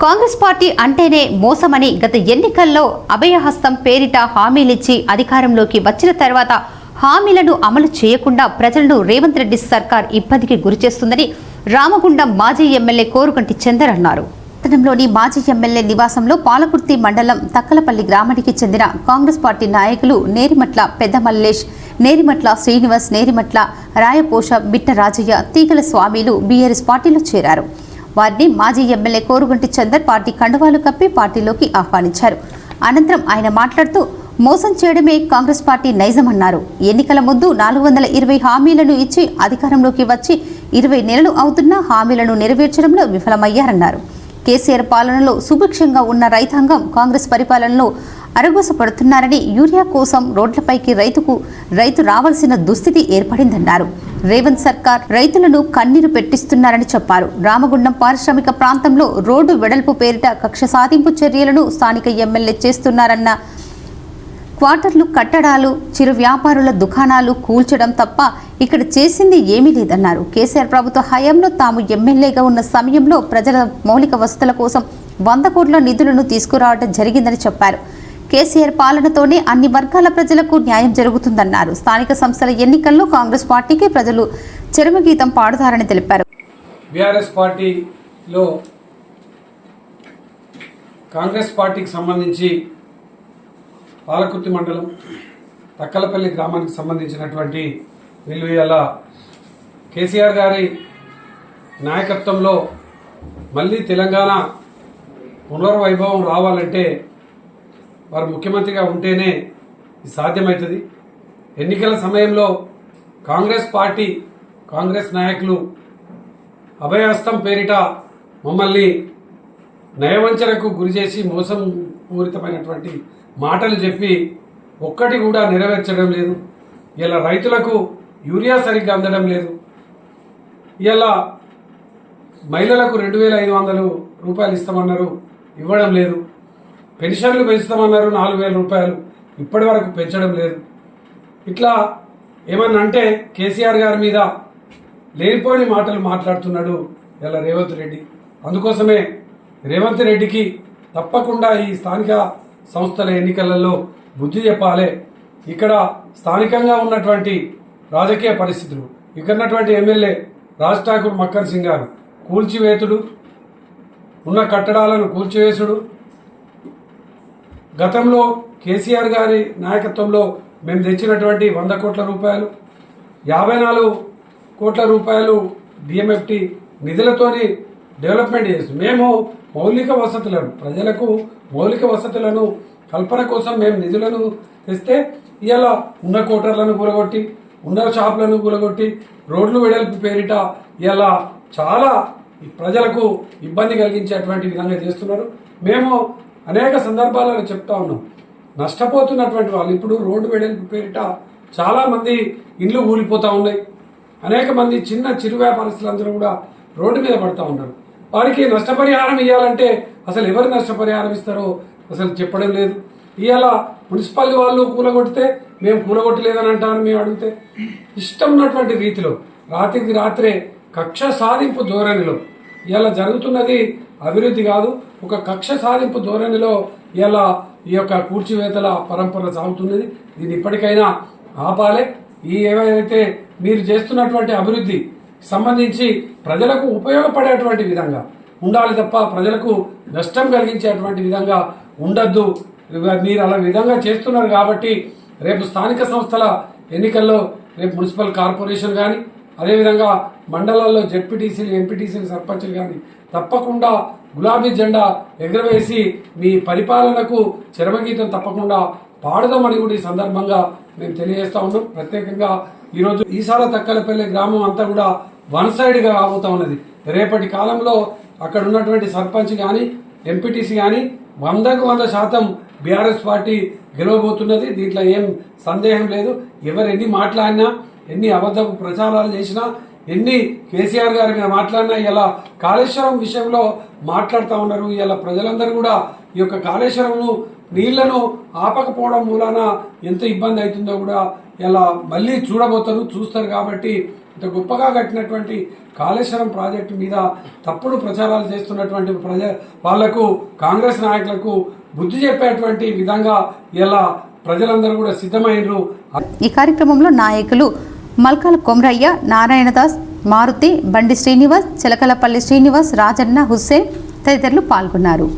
Congress party అంటేనే మోసమని గత ఎన్నికల్లో అభయహస్తం పేరిట హామీలిచ్చి అధికారంలోకి వచ్చిన తర్వాత హామీలను అమలు చేయకుండా ప్రజలను రేవంత్ రెడ్డి సర్కార్ ఇబ్బందికి గురిచేస్తుందని రామగుండం మాజీ ఎమ్మెల్యే కోరుగంటి చందర్ అన్నారు. పట్టణంలోని మాజీ ఎమ్మెల్యే నివాసంలో పాలకుర్తి మండలం తక్కలపల్లి గ్రామానికి చెందిన కాంగ్రెస్ పార్టీ నాయకులు నేరిమట్ల పెద్ద మల్లేష్, నేరిమట్ల శ్రీనివాస్, నేరిమట్ల రాయపోష, బిట్ట రాజయ్య, తీగల స్వామిలు బీఆర్ఎస్ పార్టీలో చేరారు. వారిని మాజీ ఎమ్మెల్యే కోరుగంటి చందర్ పార్టీ కండువాలు కప్పి పార్టీలోకి ఆహ్వానించారు. అనంతరం ఆయన మాట్లాడుతూ మోసం చేయడమే కాంగ్రెస్ పార్టీ నైజమన్నారు. ఎన్నికల ముందు 420 హామీలను ఇచ్చి అధికారంలోకి వచ్చి 20 నెలలు అవుతున్నా హామీలను నెరవేర్చడంలో విఫలమయ్యారన్నారు. కేసీఆర్ పాలనలో సుభిక్షంగా ఉన్న రైతాంగం కాంగ్రెస్ పరిపాలనలో అరగోసపడుతున్నారని, యూరియా కోసం రోడ్లపైకి రైతు రావాల్సిన దుస్థితి ఏర్పడిందన్నారు. రేవంత్ సర్కార్ రైతులను కన్నీరు పెట్టిస్తున్నారని చెప్పారు. రామగుండం పారిశ్రామిక ప్రాంతంలో రోడ్డు వెడల్పు పేరిట కక్ష సాధింపు చర్యలను స్థానిక ఎమ్మెల్యే చేస్తున్నారన్న, క్వార్టర్లు కట్టడాలు, చిరు వ్యాపారుల దుకాణాలు కూల్చడం తప్ప ఇక్కడ చేసింది ఏమీ లేదన్నారు. కేసీఆర్ ప్రభుత్వ హయాంలో తాము ఎమ్మెల్యేగా ఉన్న సమయంలో ప్రజల మౌలిక వసతుల కోసం 100 కోట్ల నిధులను తీసుకురావడం జరిగిందని చెప్పారు. కేసీఆర్ పాలనతోనే అన్ని వర్గాల ప్రజలకు న్యాయం జరుగుతుందన్నారు. స్థానిక సంస్థల ఎన్నికల్లో కాంగ్రెస్ పార్టీకి ప్రజలు చరమగీతం పాడుతారని తెలిపారు. బీఆర్ఎస్ పార్టీలో కాంగ్రెస్ పార్టీకి సంబంధించి పాలకుర్తి మండలం తక్కలపల్లి గ్రామానికి సంబంధించినటువంటి వీళ్ళు ఇలా కేసీఆర్ గారి నాయకత్వంలో మళ్ళీ తెలంగాణ పునర్వైభవం రావాలంటే వారు ముఖ్యమంత్రిగా ఉంటేనే ఇది సాధ్యమవుతుంది. ఎన్నికల సమయంలో కాంగ్రెస్ పార్టీ, కాంగ్రెస్ నాయకులు అభయహస్తం పేరిట మమ్మల్ని నయవంచనకు గురిచేసి మోసం పూరితమైనటువంటి మాటలు చెప్పి ఒక్కటి కూడా నెరవేర్చడం లేదు. ఇలా రైతులకు యూరియా సరిగ్గా అందడం లేదు. ఇలా మహిళలకు 2500 రూపాయలు ఇస్తామన్నారు, ఇవ్వడం లేదు. పెన్షన్లు పెంచుతామన్నారు, 4000 రూపాయలు ఇప్పటి వరకు పెంచడం లేదు. ఇట్లా ఏమన్నా అంటే కేసీఆర్ గారి మీద లేనిపోని మాటలు మాట్లాడుతున్నాడు ఇలా రేవంత్ రెడ్డి. అందుకోసమే రేవంత్ రెడ్డికి తప్పకుండా ఈ స్థానిక సంస్థల ఎన్నికలలో బుద్ధి చెప్పాలి. ఇక్కడ స్థానికంగా ఉన్నటువంటి రాజకీయ పరిస్థితులు, ఇక్కడ ఉన్నటువంటి ఎమ్మెల్యే రాజ్ ఠాకూర్ మక్కర్ సింగ్ గారు కూల్చివేతుడు, ఉన్న కట్టడాలను కూల్చివేసుడు, గతంలో కేసీఆర్ గారి నాయకత్వంలో మేము తెచ్చినటువంటి 100 కోట్ల రూపాయలు, 54 కోట్ల రూపాయలు డిఎంఎఫ్టి నిధులతోని డెవలప్మెంట్ చేస్తాం. మేము మౌలిక వసతులను, ప్రజలకు మౌలిక వసతులను కల్పన కోసం మేము నిధులను తెస్తే ఇలా ఉన్న కోటర్లను కూలగొట్టి, ఉన్న షాపులను కూలగొట్టి, రోడ్లు వెడల్పు పేరిట ఇలా చాలా ప్రజలకు ఇబ్బంది కలిగించేటువంటి విధంగా చేస్తున్నారు. మేము అనేక సందర్భాలలో చెప్తా ఉన్నాం, నష్టపోతున్నటువంటి వాళ్ళు ఇప్పుడు రోడ్డు వెడల్పు పేరిట చాలా మంది ఇండ్లు కూలిపోతూ ఉన్నాయి. అనేక మంది చిరు వ్యాపారస్తులందరూ కూడా రోడ్డు మీద పడుతూ ఉన్నారు. వారికి నష్టపరిహారం ఇవ్వాలంటే అసలు ఎవరు నష్టపరిహారం ఇస్తారో అసలు చెప్పడం లేదు. ఇవాళ మున్సిపాలిటీ వాళ్ళు కూలగొడితే మేము కూలగొట్టలేదని అంటారు. మేము అడిగితే ఇష్టం ఉన్నటువంటి రీతిలో రాత్రికి రాత్రే కక్ష సాధింపు ధోరణిలో ఇలా జరుగుతున్నది అభివృద్ధి కాదు, ఒక కక్ష సాధింపు ధోరణిలో ఇలా ఈ యొక్క కూర్చివేతల పరంపర సాగుతున్నది. దీన్ని ఇప్పటికైనా ఆపాలే. ఈ ఏవైతే మీరు చేస్తున్నటువంటి అభివృద్ధి సంబంధించి ప్రజలకు ఉపయోగపడేటువంటి విధంగా ఉండాలి తప్ప ప్రజలకు నష్టం కలిగించేటువంటి విధంగా ఉండద్దు. మీరు అలా విధంగా చేస్తున్నారు కాబట్టి రేపు స్థానిక సంస్థల ఎన్నికల్లో రేపు మున్సిపల్ కార్పొరేషన్ కానీ, అదేవిధంగా మండలాల్లో జెడ్పీటీసీలు, ఎంపీటీసీలు, సర్పంచ్లు కానీ తప్పకుండా గులాబీ జెండా ఎగురవేసి మీ పరిపాలనకు చరమగీతం తప్పకుండా పాడదామని కూడా ఈ సందర్భంగా మేము తెలియజేస్తా ఉన్నాం. ప్రత్యేకంగా ఈరోజు ఈసాల తక్కలపల్లి గ్రామం అంతా కూడా వన్ సైడ్గా అవుతా ఉన్నది. రేపటి కాలంలో అక్కడ ఉన్నటువంటి సర్పంచ్ కానీ, ఎంపీటీసీ కానీ 100% బీఆర్ఎస్ పార్టీ గెలవబోతున్నది. దీంట్లో ఏం సందేహం లేదు. ఎవరు ఎన్ని మాట్లాడినా, ఎన్ని అబద్ధపు ప్రచారాలు చేసినా, ఎన్ని కేసీఆర్ గారి మీద మాట్లాడినా ఇలా కాళేశ్వరం విషయంలో మాట్లాడుతూ ఉన్నారు. ఇలా ప్రజలందరూ కూడా ఈ యొక్క కాళేశ్వరంను నీళ్లను ఆపకపోవడం మూలాన ఎంత ఇబ్బంది అవుతుందో కూడా ఇలా మళ్ళీ చూస్తారు కాబట్టి ఇంత గొప్పగా కట్టినటువంటి కాళేశ్వరం ప్రాజెక్టు మీద తప్పుడు ప్రచారాలు చేస్తున్నటువంటి వాళ్లకు కాంగ్రెస్ నాయకులకు బుద్ధి చెప్పేటువంటి విధంగా ఇలా ప్రజలందరూ కూడా సిద్ధమైనరు. ఈ కార్యక్రమంలో నాయకులు మల్కాల కొమరయ్య, నారాయణదాస్, మారుతి, బండి శ్రీనివాస్, చిలకలపల్లి శ్రీనివాస్, రాజన్న, హుస్సేన్ తదితరులు పాల్గొన్నారు.